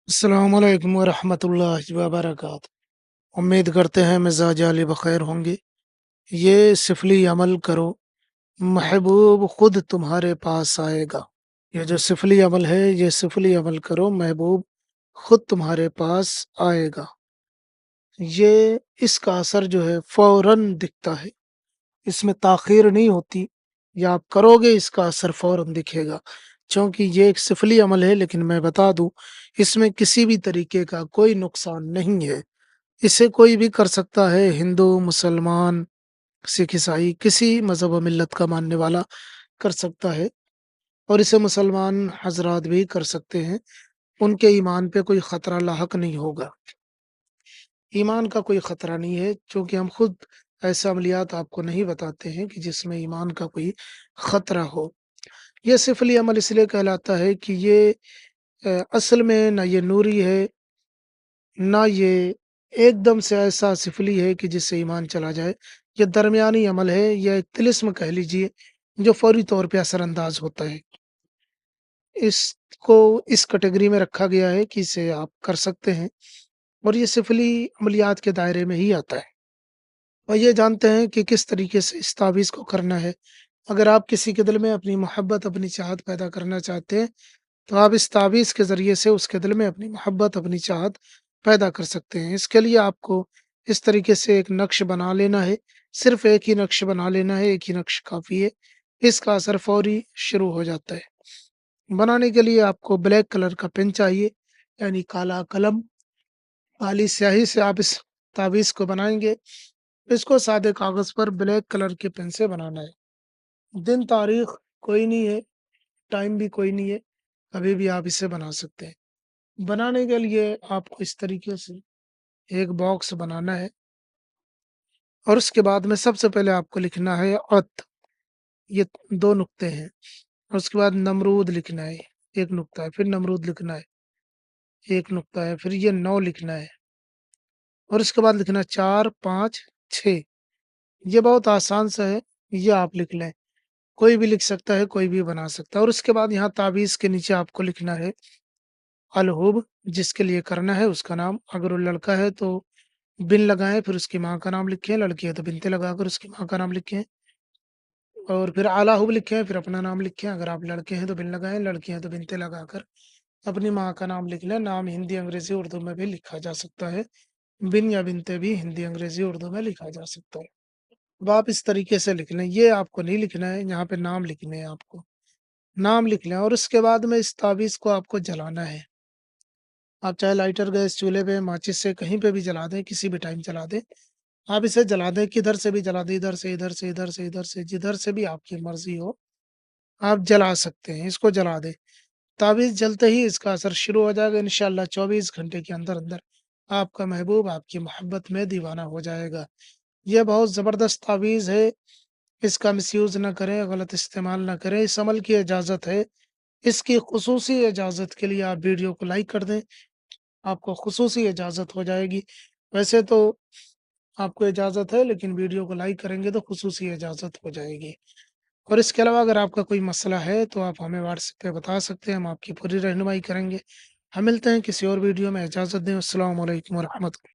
अस्सलामुअलैकुम वरहमतुल्लाहि वबरकातुहू। उम्मीद करते हैं मिजाज आली बखैर होंगे। ये सिफली अमल करो, महबूब खुद तुम्हारे पास आएगा। ये जो सिफली अमल है, ये सिफली अमल करो, महबूब खुद तुम्हारे पास आएगा। ये इसका असर जो है फौरन दिखता है, इसमें ताख़ीर नहीं होती। या आप करोगे, इसका असर फौरन दिखेगा। क्योंकि ये एक सिफली अमल है, लेकिन मैं बता दूं, इसमें किसी भी तरीके का कोई नुकसान नहीं है। इसे कोई भी कर सकता है, हिंदू, मुसलमान, सिख, ईसाई, किसी मज़हब व मिल्लत का मानने वाला कर सकता है। और इसे मुसलमान हज़रात भी कर सकते हैं। उनके ईमान पे कोई ख़तरा लाहक नहीं होगा। ईमान का कोई ख़तरा नहीं है, चूँकि हम खुद ऐसे अमलियात आपको नहीं बताते हैं कि जिसमें ईमान का कोई ख़तरा हो। ये सिफली अमल इसलिए कहलाता है कि ये असल में ना ये नूरी है, ना ये एकदम से ऐसा सिफली है कि जिससे ईमान चला जाए। ये दरमियानी अमल है, या एक तिलिस्म कह लीजिए, जो फौरी तौर पे असरअंदाज होता है। इसको इस कैटेगरी में रखा गया है कि इसे आप कर सकते हैं, और ये सिफली अमलियात के दायरे में ही आता है। और ये जानते हैं कि किस तरीके से इस तावीज़ को करना है। अगर आप किसी के दिल में अपनी मोहब्बत, अपनी चाहत पैदा करना चाहते हैं, तो आप इस तावीज़ के ज़रिए से उसके दिल में अपनी मोहब्बत, अपनी चाहत पैदा कर सकते हैं। इसके लिए आपको इस तरीके से एक नक्श बना लेना है। सिर्फ़ एक ही नक्श बना लेना है, एक ही नक्श काफ़ी है। इसका असर फ़ौरी शुरू हो जाता है। बनाने के लिए आपको ब्लैक कलर का पेन चाहिए, यानी काला कलम। काली स्याही से आप इस तावीज़ को बनाएँगे। इसको सादे कागज़ पर ब्लैक कलर के पेन से बनाना है। दिन तारीख कोई नहीं है, टाइम भी कोई नहीं है, कभी भी आप इसे बना सकते हैं। बनाने के लिए आपको इस तरीके से एक बॉक्स बनाना है, और उसके बाद में सबसे पहले आपको लिखना है अत, ये 2 नुक्ते हैं। और उसके बाद नमरूद लिखना है, 1 नुक्ता है, फिर नमरूद लिखना है, 1 नुक्ता है, फिर ये 9 लिखना है, और उसके बाद लिखना है 4, 5, 6। ये बहुत आसान सा है, ये आप लिख लें। कोई भी लिख सकता है, कोई भी बना सकता है। और उसके बाद यहाँ ताबीज़ के नीचे आपको लिखना है अलहुब, जिसके लिए करना है उसका नाम। अगर वो लड़का है तो बिन लगाएँ, फिर उसकी माँ का नाम लिखें, लड़की है तो बिनते लगाकर उसकी माँ का नाम लिखें, और फिर आलाहुब लिखें, फिर अपना नाम लिखें। अगर आप लड़के हैं तो बिन लगाएँ, लड़की हैं तो बिनते लगाकर अपनी माँ का नाम लिख लें। नाम हिंदी, अंग्रेज़ी, उर्दू में भी लिखा जा सकता है। बिन या बिनते भी हिंदी, अंग्रेज़ी, उर्दू में लिखा जा सकता है। अब आप इस तरीके से लिख लें। ये आपको नहीं लिखना है, यहाँ पे नाम लिखने हैं आपको। नाम लिख लें, और उसके बाद में इस ताबीज़ को आपको जलाना है। आप चाहे लाइटर, गैस, चूल्हे पे, माचिस से कहीं पे भी जला दें, किसी भी टाइम जला दें। आप इसे जला दें, किधर से भी जला दें, इधर से, इधर से, इधर से, इधर से, जिधर से भी आपकी मर्ज़ी हो, आप जला सकते हैं, इसको जला दें। ताबीज़ जलते ही इसका असर शुरू हो जाएगा। इंशाअल्लाह 24 घंटे के अंदर-अंदर आपका महबूब आपकी मोहब्बत में दीवाना हो जाएगा। ये बहुत ज़बरदस्त तावीज़ है, इसका मिसयूज़ ना करें, गलत इस्तेमाल ना करें। इस अमल की इजाज़त है। इसकी खुसूसी इजाज़त के लिए आप वीडियो को लाइक कर दें, आपको खुसूसी इजाज़त हो जाएगी। वैसे तो आपको इजाज़त है, लेकिन वीडियो को लाइक करेंगे तो खुसूसी इजाज़त हो जाएगी। और इसके अलावा अगर आपका कोई मसला है, तो आप हमें व्हाट्सएप पे बता सकते हैं, हम आपकी पूरी रहनुमाई करेंगे। हम मिलते हैं किसी और वीडियो में, इजाज़त दें। अस्सलामु अलैकुम व रहमतुल्लाह।